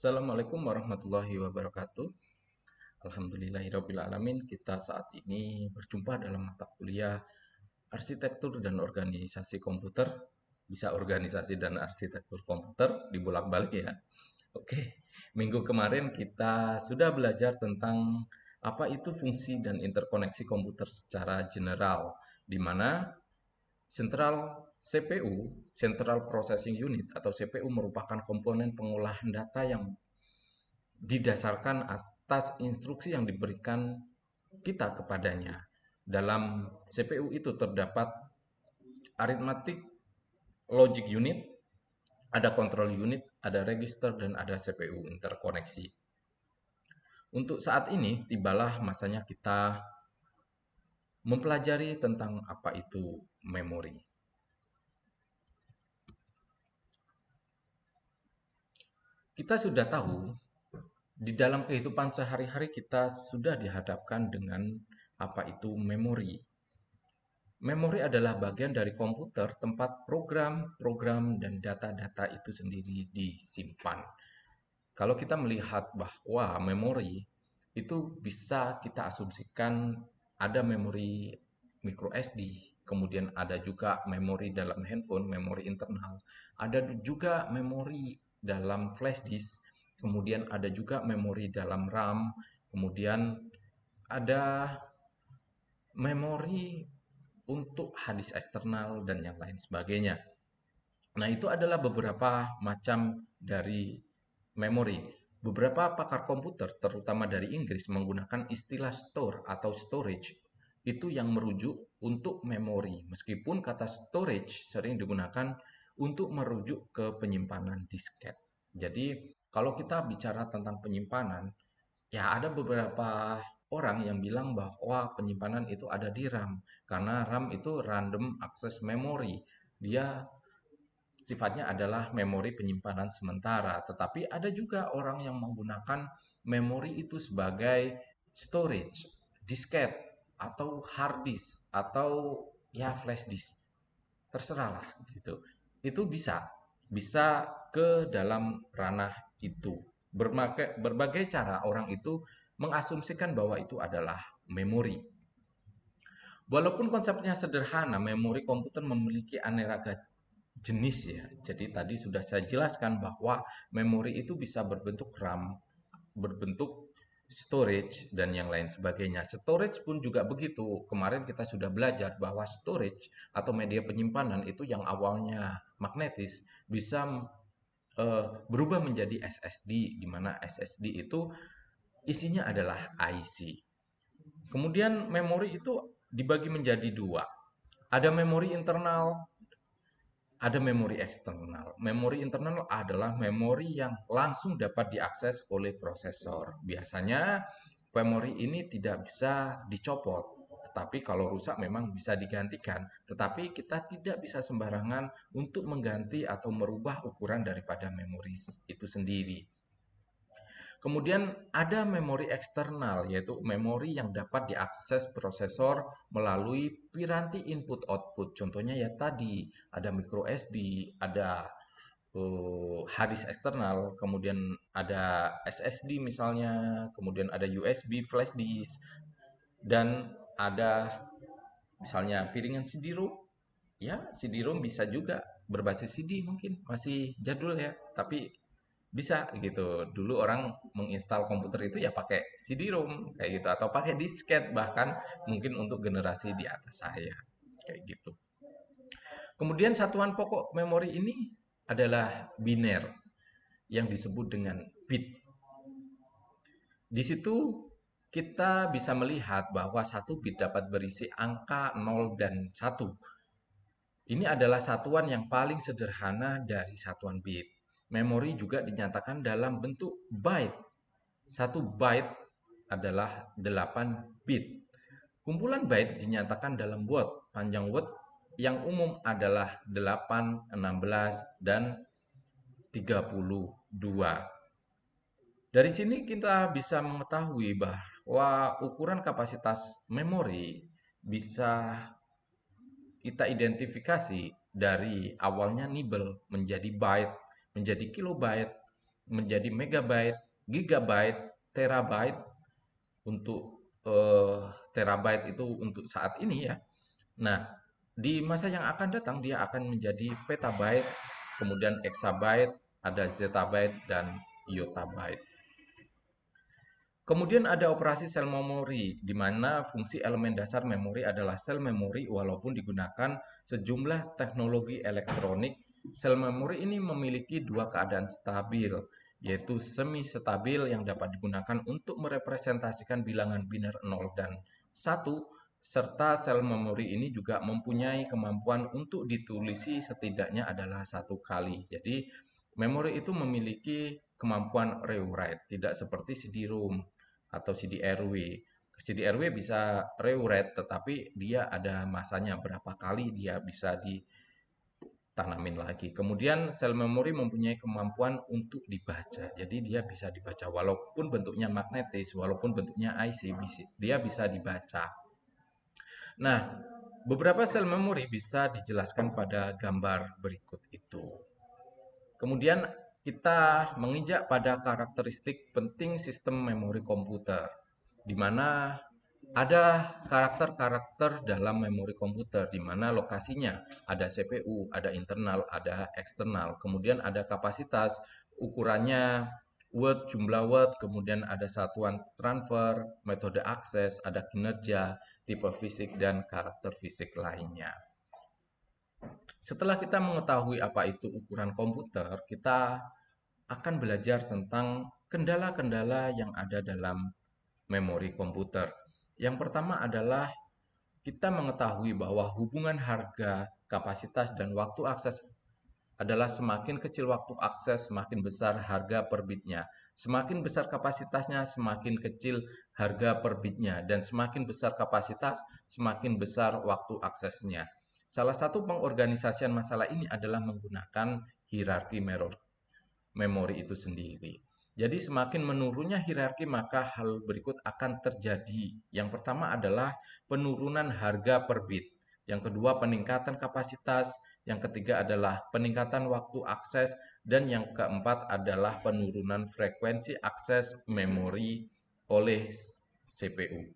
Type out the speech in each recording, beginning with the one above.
Assalamualaikum warahmatullahi wabarakatuh. Alhamdulillahirrabbilalamin. Kita saat ini berjumpa dalam mata kuliah Arsitektur dan Organisasi Komputer. Bisa organisasi dan arsitektur komputer, dibolak-balik ya. Oke, minggu kemarin kita sudah belajar tentang apa itu fungsi dan interkoneksi komputer secara general, di mana Central CPU, Central Processing Unit atau CPU merupakan komponen pengolahan data yang didasarkan atas instruksi yang diberikan kita kepadanya. Dalam CPU itu terdapat arithmetic logic unit, ada control unit, ada register, dan ada CPU interkoneksi. Untuk saat ini, tibalah masanya kita mempelajari tentang apa itu memori. Kita sudah tahu, di dalam kehidupan sehari-hari kita sudah dihadapkan dengan apa itu memori. Memori adalah bagian dari komputer tempat program-program dan data-data itu sendiri disimpan. Kalau kita melihat bahwa memori itu bisa kita asumsikan ada memori micro SD, kemudian ada juga memori dalam handphone, memori internal, ada juga memori dalam flash disk, kemudian ada juga memori dalam RAM, kemudian ada memori untuk hard disk eksternal dan yang lain sebagainya. Nah, itu adalah beberapa macam dari memori. Beberapa pakar komputer, terutama dari Inggris, menggunakan istilah store atau storage itu yang merujuk untuk memori. Meskipun kata storage sering digunakan untuk merujuk ke penyimpanan disket. Jadi, kalau kita bicara tentang penyimpanan, ya ada beberapa orang yang bilang bahwa penyimpanan itu ada di RAM. Karena RAM itu random access memory. Dia sifatnya adalah memori penyimpanan sementara. Tetapi ada juga orang yang menggunakan memori itu sebagai storage, disket, atau hard disk, atau ya flash disk. Terserahlah gitu. Itu bisa ke dalam ranah itu. Berbagai cara orang itu mengasumsikan bahwa itu adalah memori. Walaupun konsepnya sederhana, memori komputer memiliki aneka jenis ya. Jadi tadi sudah saya jelaskan bahwa memori itu bisa berbentuk RAM, berbentuk storage, dan yang lain sebagainya. Storage pun juga begitu. Kemarin kita sudah belajar bahwa storage atau media penyimpanan itu yang awalnya magnetis bisa berubah menjadi SSD, di mana SSD itu isinya adalah IC. Kemudian memori itu dibagi menjadi dua. Ada memori internal, ada memori eksternal. Memori internal adalah memori yang langsung dapat diakses oleh prosesor. Biasanya memori ini tidak bisa dicopot, tetapi kalau rusak memang bisa digantikan. Tetapi kita tidak bisa sembarangan untuk mengganti atau merubah ukuran daripada memori itu sendiri. Kemudian ada memori eksternal, yaitu memori yang dapat diakses prosesor melalui piranti input-output. Contohnya ya tadi, ada micro SD, ada hard disk eksternal, kemudian ada SSD misalnya, kemudian ada USB flash disk, dan ada misalnya piringan CD-ROM. Ya, CD-ROM bisa juga berbasis CD mungkin, masih jadul ya, tapi bisa gitu. Dulu orang menginstal komputer itu ya pakai CD-ROM kayak gitu atau pakai disket bahkan mungkin untuk generasi di atas saya kayak gitu. Kemudian satuan pokok memori ini adalah biner yang disebut dengan bit. Di situ kita bisa melihat bahwa satu bit dapat berisi angka 0 dan 1. Ini adalah satuan yang paling sederhana dari satuan bit. Memori juga dinyatakan dalam bentuk byte. Satu byte adalah 8 bit. Kumpulan byte dinyatakan dalam word. Panjang word yang umum adalah 8, 16, dan 32. Dari sini kita bisa mengetahui bahwa ukuran kapasitas memori bisa kita identifikasi dari awalnya nibble menjadi byte, menjadi kilobyte, menjadi megabyte, gigabyte, terabyte. Untuk terabyte itu untuk saat ini ya. Nah, di masa yang akan datang dia akan menjadi petabyte, kemudian exabyte, ada zettabyte dan yottabyte. Kemudian ada operasi sel memori, di mana fungsi elemen dasar memori adalah sel memori walaupun digunakan sejumlah teknologi elektronik. Sel memori ini memiliki dua keadaan stabil, yaitu semi-stabil yang dapat digunakan untuk merepresentasikan bilangan biner 0 dan 1, serta sel memori ini juga mempunyai kemampuan untuk ditulisi setidaknya adalah 1 kali. Jadi, memori itu memiliki kemampuan rewrite, tidak seperti CD-ROM atau CD-RW. CD-RW bisa rewrite, tetapi dia ada masanya berapa kali dia bisa ditanamin lagi. Kemudian sel memori mempunyai kemampuan untuk dibaca. Jadi dia bisa dibaca walaupun bentuknya magnetis, walaupun bentuknya IC, dia bisa dibaca. Nah, beberapa sel memori bisa dijelaskan pada gambar berikut itu. Kemudian kita menginjak pada karakteristik penting sistem memori komputer, di mana ada karakter-karakter dalam memori komputer, di mana lokasinya ada CPU, ada internal, ada eksternal, kemudian ada kapasitas, ukurannya word, jumlah word, kemudian ada satuan transfer, metode akses, ada kinerja, tipe fisik, dan karakter fisik lainnya. Setelah kita mengetahui apa itu ukuran komputer, kita akan belajar tentang kendala-kendala yang ada dalam memori komputer. Yang pertama adalah kita mengetahui bahwa hubungan harga, kapasitas, dan waktu akses adalah semakin kecil waktu akses, semakin besar harga per bitnya. Semakin besar kapasitasnya, semakin kecil harga per bitnya. Dan semakin besar kapasitas, semakin besar waktu aksesnya. Salah satu pengorganisasian masalah ini adalah menggunakan hierarki memori itu sendiri. Jadi semakin menurunnya hierarki maka hal berikut akan terjadi. Yang pertama adalah penurunan harga per bit. Yang kedua peningkatan kapasitas. Yang ketiga adalah peningkatan waktu akses. Dan yang keempat adalah penurunan frekuensi akses memori oleh CPU.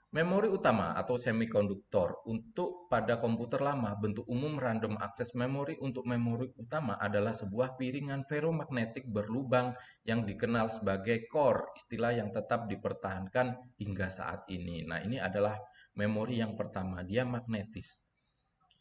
Memori utama atau semikonduktor. Untuk pada komputer lama, bentuk umum random access memory untuk memori utama adalah sebuah piringan ferromagnetik berlubang yang dikenal sebagai core, istilah yang tetap dipertahankan hingga saat ini. Nah, ini adalah memori yang pertama, dia magnetis.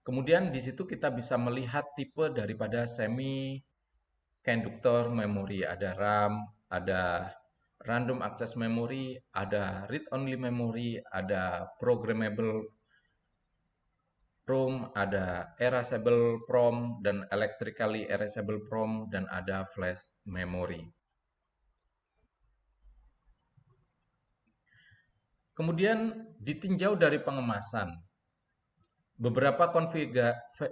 Kemudian di situ kita bisa melihat tipe daripada semikonduktor memory, ada RAM, ada random access memory, ada read-only memory, ada programmable ROM, ada erasable ROM, dan electrically erasable ROM, dan ada flash memory. Kemudian ditinjau dari pengemasan. Beberapa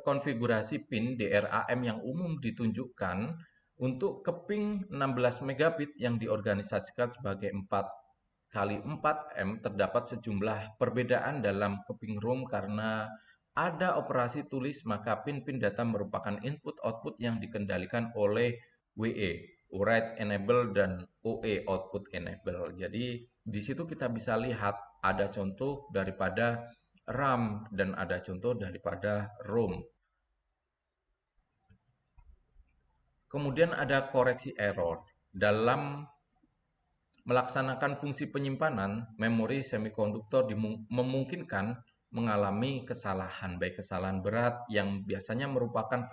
konfigurasi pin DRAM yang umum ditunjukkan untuk keping 16 megabit yang diorganisasikan sebagai 4x4M terdapat sejumlah perbedaan dalam keping ROM karena ada operasi tulis maka pin-pin data merupakan input-output yang dikendalikan oleh WE, write enable, dan OE, output enable. Jadi di situ kita bisa lihat ada contoh daripada RAM dan ada contoh daripada ROM. Kemudian ada koreksi error. Dalam melaksanakan fungsi penyimpanan, memori semikonduktor memungkinkan mengalami kesalahan, baik kesalahan berat yang biasanya merupakan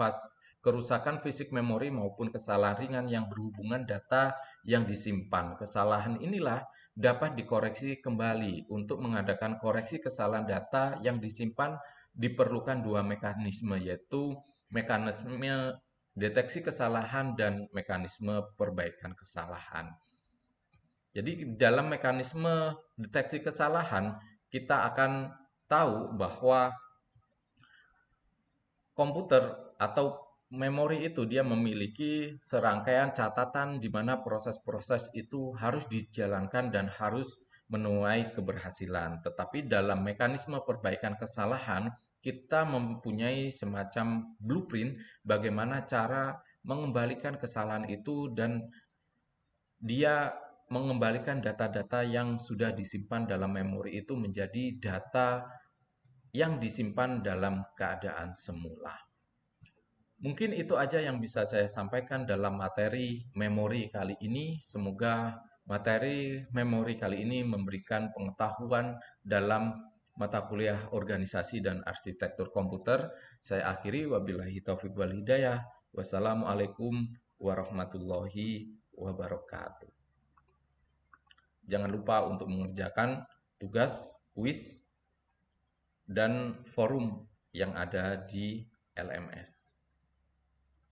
kerusakan fisik memori maupun kesalahan ringan yang berhubungan data yang disimpan. Kesalahan inilah dapat dikoreksi kembali. Untuk mengadakan koreksi kesalahan data yang disimpan diperlukan dua mekanisme, yaitu mekanisme deteksi kesalahan dan mekanisme perbaikan kesalahan. Jadi dalam mekanisme deteksi kesalahan kita akan tahu bahwa komputer atau memori itu dia memiliki serangkaian catatan di mana proses-proses itu harus dijalankan dan harus menuai keberhasilan. Tetapi dalam mekanisme perbaikan kesalahan kita mempunyai semacam blueprint bagaimana cara mengembalikan kesalahan itu dan dia mengembalikan data-data yang sudah disimpan dalam memori itu menjadi data yang disimpan dalam keadaan semula. Mungkin itu aja yang bisa saya sampaikan dalam materi memori kali ini. Semoga materi memori kali ini memberikan pengetahuan dalam mata kuliah organisasi dan arsitektur komputer. Saya akhiri, wabillahi taufiq wal hidayah. Wassalamualaikum warahmatullahi wabarakatuh. Jangan lupa untuk mengerjakan tugas, kuis, dan forum yang ada di LMS.